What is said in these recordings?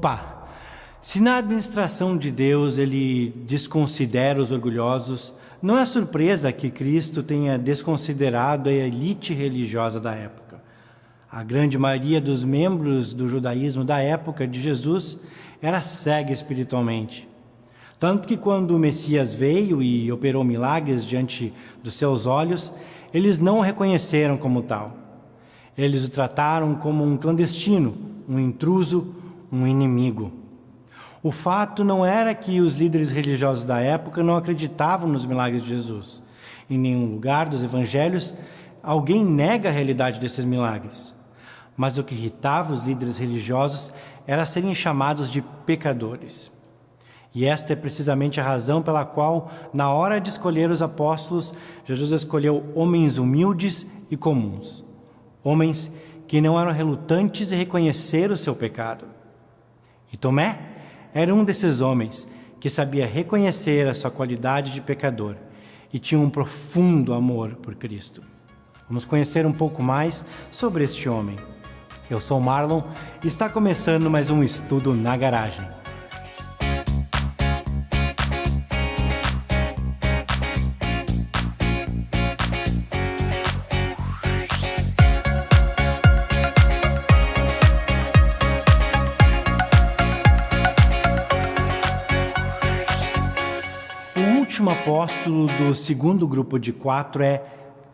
Opa! Se na administração de Deus ele desconsidera os orgulhosos, não é surpresa que Cristo tenha desconsiderado a elite religiosa da época. A grande maioria dos membros do judaísmo da época de Jesus era cega espiritualmente. Tanto que quando o Messias veio e operou milagres diante dos seus olhos, eles não o reconheceram como tal. Eles o trataram como um clandestino, um intruso, um inimigo. O fato não era que os líderes religiosos da época não acreditavam nos milagres de Jesus. Em nenhum lugar dos evangelhos, alguém nega a realidade desses milagres. Mas o que irritava os líderes religiosos era serem chamados de pecadores. E esta é precisamente a razão pela qual, na hora de escolher os apóstolos, Jesus escolheu homens humildes e comuns. Homens que não eram relutantes em reconhecer o seu pecado. E Tomé era um desses homens que sabia reconhecer a sua qualidade de pecador e tinha um profundo amor por Cristo. Vamos conhecer um pouco mais sobre este homem. Eu sou Marlon e está começando mais um Estudo na Garagem. O último apóstolo do segundo grupo de 4 é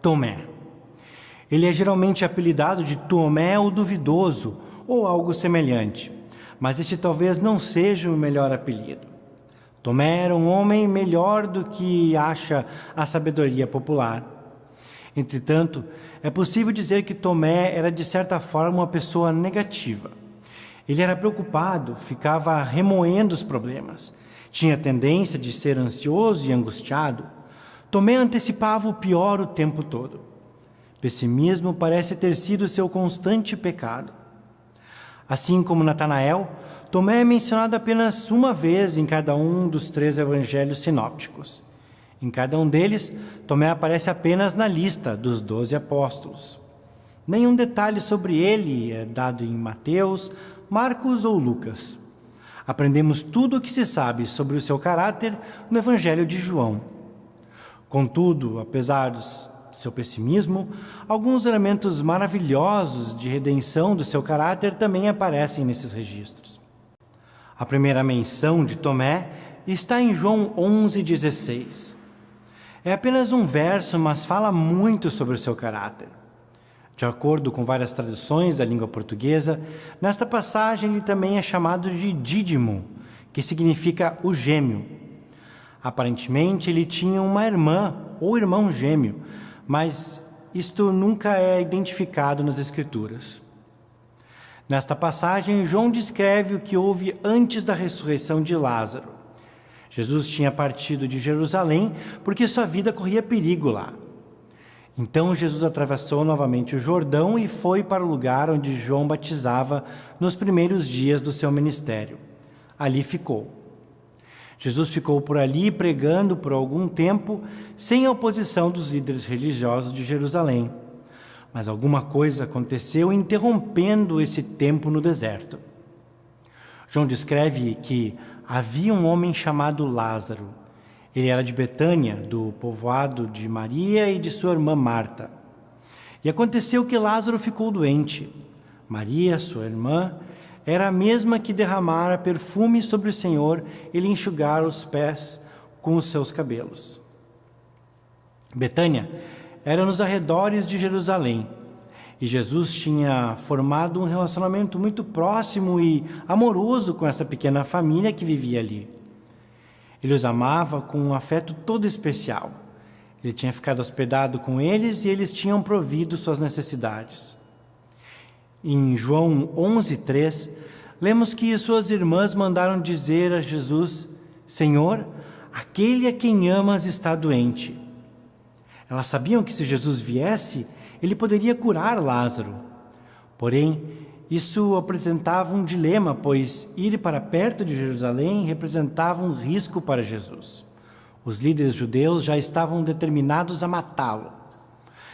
Tomé. Ele é geralmente apelidado de Tomé o Duvidoso ou algo semelhante, mas este talvez não seja o melhor apelido. Tomé era um homem melhor do que acha a sabedoria popular. Entretanto, é possível dizer que Tomé era de certa forma uma pessoa negativa. Ele era preocupado, ficava remoendo os problemas. Tinha tendência de ser ansioso e angustiado. Tomé antecipava o pior o tempo todo. Pessimismo parece ter sido seu constante pecado. Assim como Natanael, Tomé é mencionado apenas uma vez em cada um dos 3 evangelhos sinópticos. Em cada um deles, Tomé aparece apenas na lista dos 12 apóstolos. Nenhum detalhe sobre ele é dado em Mateus, Marcos ou Lucas. Aprendemos tudo o que se sabe sobre o seu caráter no Evangelho de João. Contudo, apesar do seu pessimismo, alguns elementos maravilhosos de redenção do seu caráter também aparecem nesses registros. A primeira menção de Tomé está em João 11,16. É apenas um verso, mas fala muito sobre o seu caráter. De acordo com várias traduções da língua portuguesa, nesta passagem ele também é chamado de Dídimo, que significa o gêmeo. Aparentemente ele tinha uma irmã ou irmão gêmeo, mas isto nunca é identificado nas Escrituras. Nesta passagem, João descreve o que houve antes da ressurreição de Lázaro. Jesus tinha partido de Jerusalém porque sua vida corria perigo lá. Então Jesus atravessou novamente o Jordão e foi para o lugar onde João batizava nos primeiros dias do seu ministério. Ali ficou. Jesus ficou por ali pregando por algum tempo, sem a oposição dos líderes religiosos de Jerusalém. Mas alguma coisa aconteceu interrompendo esse tempo no deserto. João descreve que havia um homem chamado Lázaro. Ele era de Betânia, do povoado de Maria e de sua irmã Marta. E aconteceu que Lázaro ficou doente. Maria, sua irmã, era a mesma que derramara perfume sobre o Senhor e lhe enxugara os pés com os seus cabelos. Betânia era nos arredores de Jerusalém. E Jesus tinha formado um relacionamento muito próximo e amoroso com esta pequena família que vivia ali. Ele os amava com um afeto todo especial. Ele tinha ficado hospedado com eles e eles tinham provido suas necessidades. Em João 11:3, lemos que suas irmãs mandaram dizer a Jesus: Senhor, aquele a quem amas está doente. Elas sabiam que se Jesus viesse, ele poderia curar Lázaro. Porém, isso apresentava um dilema, pois ir para perto de Jerusalém representava um risco para Jesus. Os líderes judeus já estavam determinados a matá-lo.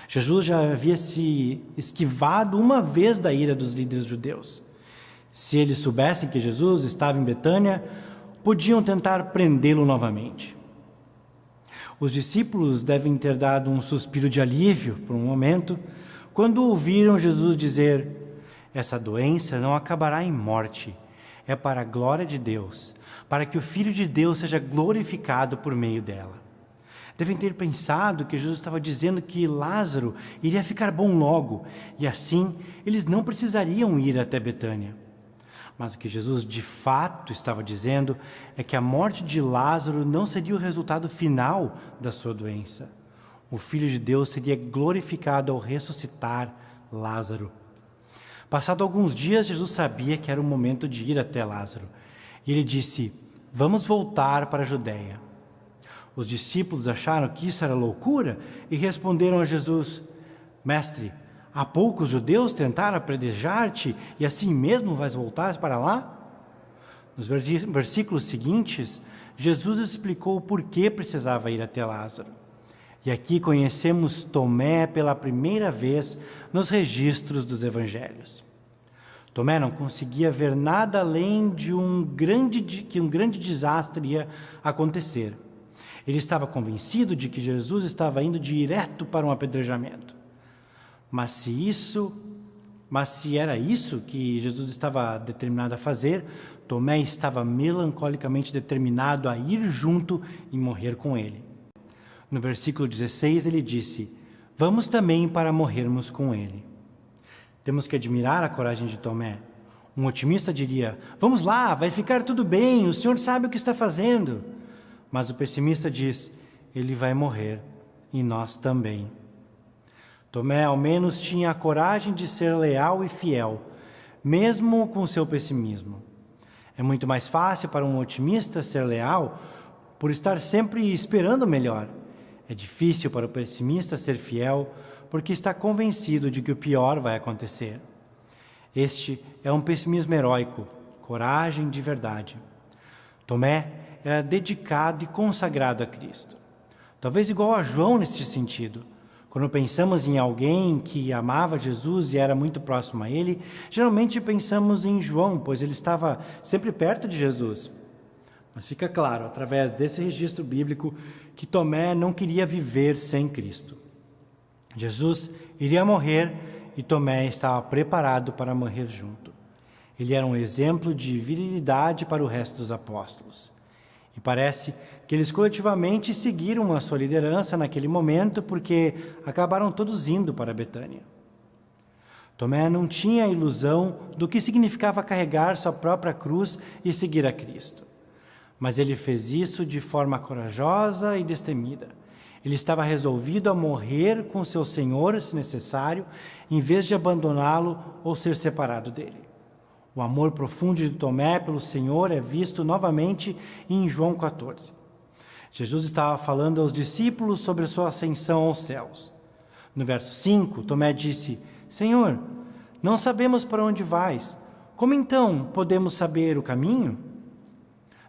Jesus já havia se esquivado uma vez da ira dos líderes judeus. Se eles soubessem que Jesus estava em Betânia, podiam tentar prendê-lo novamente. Os discípulos devem ter dado um suspiro de alívio por um momento, quando ouviram Jesus dizer: essa doença não acabará em morte, é para a glória de Deus, para que o Filho de Deus seja glorificado por meio dela. Devem ter pensado que Jesus estava dizendo que Lázaro iria ficar bom logo, e assim eles não precisariam ir até Betânia. Mas o que Jesus de fato estava dizendo é que a morte de Lázaro não seria o resultado final da sua doença. O Filho de Deus seria glorificado ao ressuscitar Lázaro. Passado alguns dias, Jesus sabia que era o momento de ir até Lázaro. E ele disse: vamos voltar para a Judeia. Os discípulos acharam que isso era loucura e responderam a Jesus: Mestre, há pouco os judeus tentaram apedrejar-te e assim mesmo vais voltar para lá? Nos versículos seguintes, Jesus explicou o porquê precisava ir até Lázaro. E aqui conhecemos Tomé pela primeira vez nos registros dos evangelhos. Tomé não conseguia ver nada além de que um grande desastre ia acontecer. Ele estava convencido de que Jesus estava indo direto para um apedrejamento. Mas se era isso que Jesus estava determinado a fazer, Tomé estava melancolicamente determinado a ir junto e morrer com ele. No versículo 16 ele disse: vamos também para morrermos com ele. Temos que admirar a coragem de Tomé. Um otimista diria: vamos lá, vai ficar tudo bem, o Senhor sabe o que está fazendo. Mas o pessimista diz: ele vai morrer e nós também. Tomé ao menos tinha a coragem de ser leal e fiel, mesmo com seu pessimismo. É muito mais fácil para um otimista ser leal por estar sempre esperando o melhor. É difícil para o pessimista ser fiel porque está convencido de que o pior vai acontecer. Este é um pessimismo heróico, coragem de verdade. Tomé era dedicado e consagrado a Cristo. Talvez igual a João nesse sentido. Quando pensamos em alguém que amava Jesus e era muito próximo a ele, geralmente pensamos em João, pois ele estava sempre perto de Jesus. Mas fica claro, através desse registro bíblico, que Tomé não queria viver sem Cristo. Jesus iria morrer e Tomé estava preparado para morrer junto. Ele era um exemplo de virilidade para o resto dos apóstolos. E parece que eles coletivamente seguiram a sua liderança naquele momento porque acabaram todos indo para Betânia. Tomé não tinha a ilusão do que significava carregar sua própria cruz e seguir a Cristo. Mas ele fez isso de forma corajosa e destemida. Ele estava resolvido a morrer com seu Senhor, se necessário, em vez de abandoná-lo ou ser separado dele. O amor profundo de Tomé pelo Senhor é visto novamente em João 14. Jesus estava falando aos discípulos sobre a sua ascensão aos céus. No verso 5, Tomé disse: Senhor, não sabemos para onde vais. Como então podemos saber o caminho?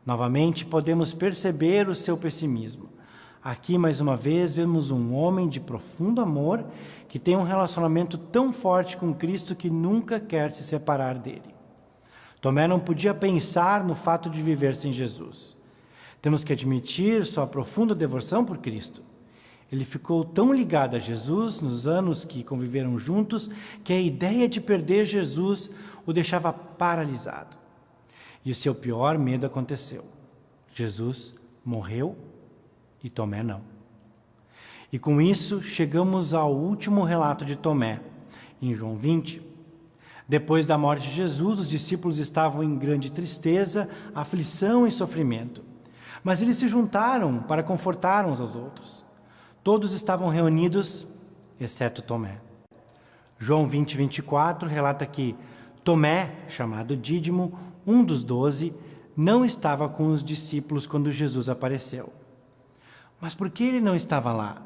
Novamente podemos perceber o seu pessimismo. Aqui, mais uma vez, vemos um homem de profundo amor que tem um relacionamento tão forte com Cristo que nunca quer se separar dele. Tomé não podia pensar no fato de viver sem Jesus. Temos que admitir sua profunda devoção por Cristo. Ele ficou tão ligado a Jesus nos anos que conviveram juntos que a ideia de perder Jesus o deixava paralisado. E o seu pior medo aconteceu. Jesus morreu e Tomé não. E com isso chegamos ao último relato de Tomé, em João 20. Depois da morte de Jesus, os discípulos estavam em grande tristeza, aflição e sofrimento. Mas eles se juntaram para confortar uns aos outros. Todos estavam reunidos, exceto Tomé. João 20, 24 relata que Tomé, chamado Dídimo, um dos 12, não estava com os discípulos quando Jesus apareceu. Mas por que ele não estava lá?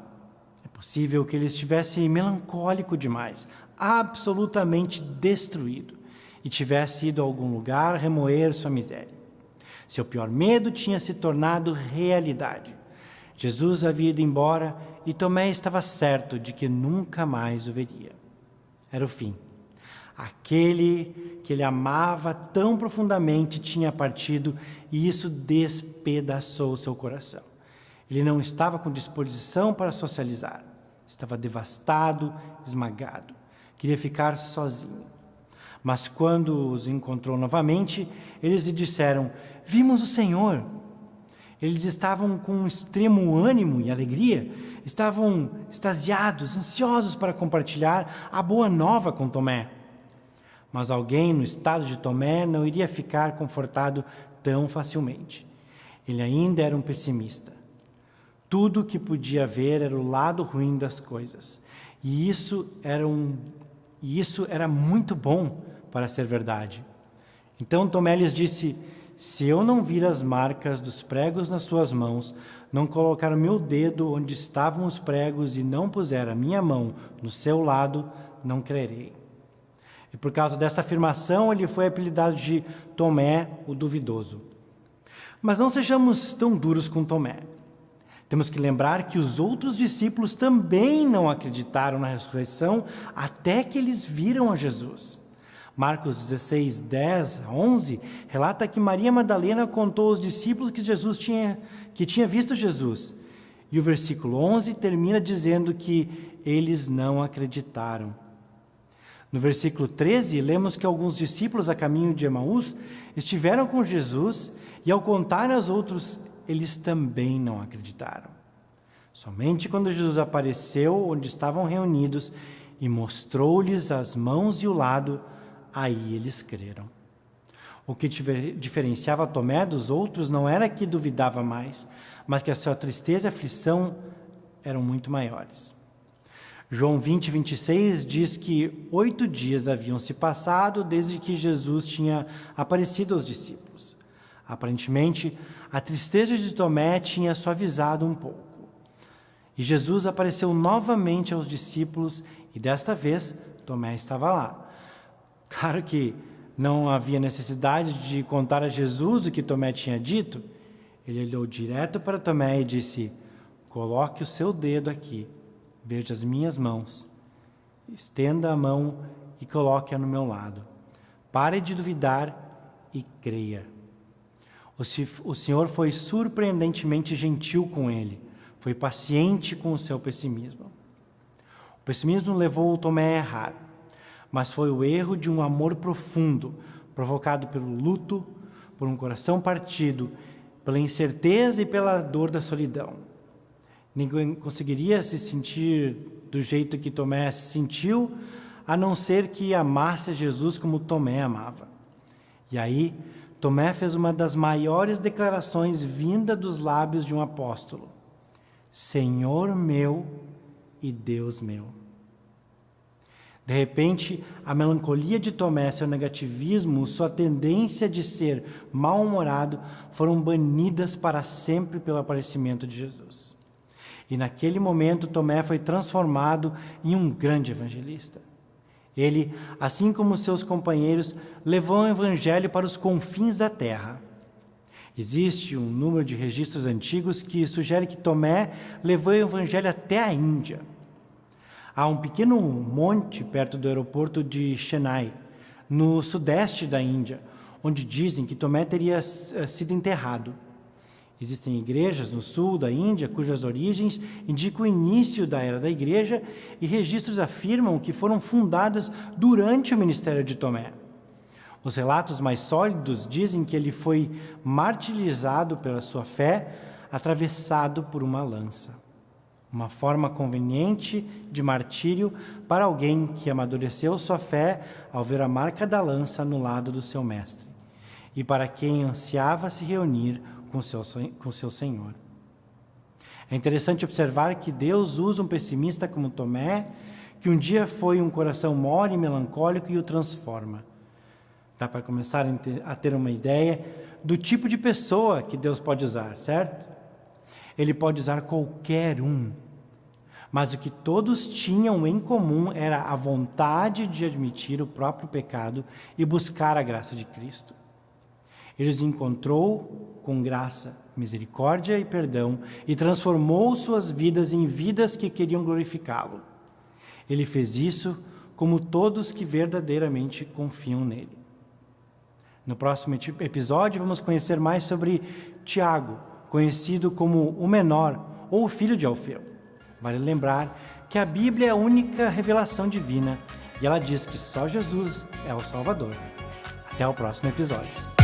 É possível que ele estivesse melancólico demais, absolutamente destruído, e tivesse ido a algum lugar remoer sua miséria. Seu pior medo tinha se tornado realidade. Jesus havia ido embora e Tomé estava certo de que nunca mais o veria. Era o fim. Aquele que ele amava tão profundamente tinha partido e isso despedaçou seu coração. Ele não estava com disposição para socializar. Estava devastado, esmagado. Queria ficar sozinho. Mas quando os encontrou novamente, eles lhe disseram: vimos o Senhor. Eles estavam com extremo ânimo e alegria, estavam extasiados, ansiosos para compartilhar a boa nova com Tomé. Mas alguém no estado de Tomé não iria ficar confortado tão facilmente. Ele ainda era um pessimista. Tudo o que podia ver era o lado ruim das coisas. E isso era muito bom para ser verdade. Então Tomé lhes disse: se eu não vir as marcas dos pregos nas suas mãos, não colocar o meu dedo onde estavam os pregos e não puser a minha mão no seu lado, não crerei. E por causa dessa afirmação, ele foi apelidado de Tomé, o duvidoso. Mas não sejamos tão duros com Tomé. Temos que lembrar que os outros discípulos também não acreditaram na ressurreição até que eles viram a Jesus. Marcos 16, 10 a 11, relata que Maria Madalena contou aos discípulos que tinha visto Jesus. E o versículo 11 termina dizendo que eles não acreditaram. No versículo 13, lemos que alguns discípulos a caminho de Emaús estiveram com Jesus e ao contar aos outros, eles também não acreditaram. Somente quando Jesus apareceu onde estavam reunidos e mostrou-lhes as mãos e o lado, aí eles creram. O que diferenciava Tomé dos outros não era que duvidava mais, mas que a sua tristeza e aflição eram muito maiores. João 20, 26 diz que 8 dias haviam se passado desde que Jesus tinha aparecido aos discípulos. Aparentemente, a tristeza de Tomé tinha suavizado um pouco. E Jesus apareceu novamente aos discípulos e desta vez Tomé estava lá. Claro que não havia necessidade de contar a Jesus o que Tomé tinha dito. Ele olhou direto para Tomé e disse: coloque o seu dedo aqui, veja as minhas mãos, estenda a mão e coloque-a no meu lado. Pare de duvidar e creia. O Senhor foi surpreendentemente gentil com ele, foi paciente com o seu pessimismo. O pessimismo levou o Tomé a errar, mas foi o erro de um amor profundo, provocado pelo luto, por um coração partido, pela incerteza e pela dor da solidão. Ninguém conseguiria se sentir do jeito que Tomé se sentiu, a não ser que amasse a Jesus como Tomé amava. E aí, Tomé fez uma das maiores declarações vinda dos lábios de um apóstolo: Senhor meu e Deus meu. De repente, a melancolia de Tomé, seu negativismo, sua tendência de ser mal-humorado foram banidas para sempre pelo aparecimento de Jesus. E naquele momento, Tomé foi transformado em um grande evangelista. Ele, assim como seus companheiros, levou o evangelho para os confins da terra. Existe um número de registros antigos que sugere que Tomé levou o evangelho até a Índia. Há um pequeno monte perto do aeroporto de Chennai, no sudeste da Índia, onde dizem que Tomé teria sido enterrado. Existem igrejas no sul da Índia cujas origens indicam o início da era da igreja e registros afirmam que foram fundadas durante o ministério de Tomé. Os relatos mais sólidos dizem que ele foi martirizado pela sua fé, atravessado por uma lança. Uma forma conveniente de martírio para alguém que amadureceu sua fé ao ver a marca da lança no lado do seu mestre, e para quem ansiava se reunir com seu Senhor. É interessante observar que Deus usa um pessimista como Tomé, que um dia foi um coração mole e melancólico, e o transforma. Dá para começar a ter uma ideia do tipo de pessoa que Deus pode usar, certo? Ele pode usar qualquer um, mas o que todos tinham em comum era a vontade de admitir o próprio pecado e buscar a graça de Cristo. Ele os encontrou com graça, misericórdia e perdão e transformou suas vidas em vidas que queriam glorificá-lo. Ele fez isso como todos que verdadeiramente confiam nele. No próximo episódio, vamos conhecer mais sobre Tiago, conhecido como o menor ou o filho de Alfeu. Vale lembrar que a Bíblia é a única revelação divina e ela diz que só Jesus é o Salvador. Até o próximo episódio.